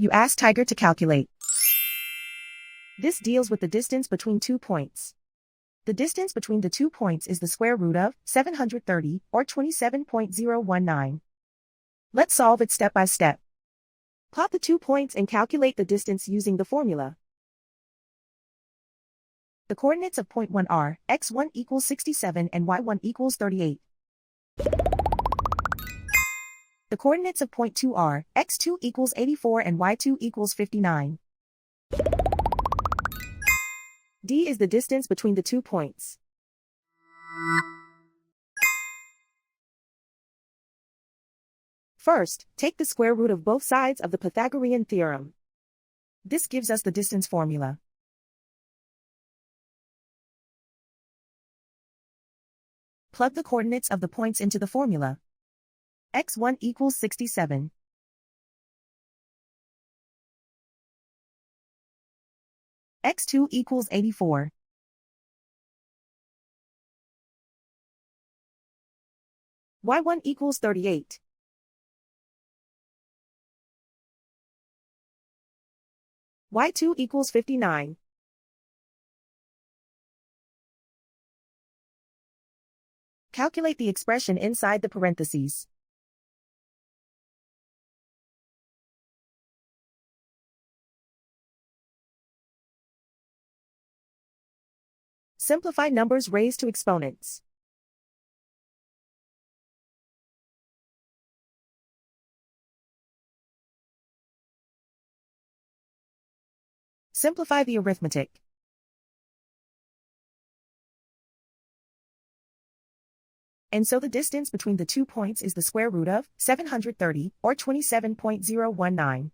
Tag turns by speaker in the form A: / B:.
A: You ask Tiger to calculate. This deals with the distance between 2 points. The distance between the 2 points is the square root of 730, or 27.019. Let's solve it step by step. Plot the 2 points and calculate the distance using the formula. The coordinates of point 1 are x1 equals 67 and y1 equals 38. The coordinates of point 2 are x2 equals 84 and y2 equals 59. D is the distance between the 2 points. First, take the square root of both sides of the Pythagorean theorem. This gives us the distance formula. Plug the coordinates of the points into the formula. x1 equals 67. x2 equals 84. y1 equals 38. y2 equals 59. Calculate the expression inside the parentheses. Simplify numbers raised to exponents. Simplify the arithmetic. And so the distance between the 2 points is the square root of 730, or 27.019.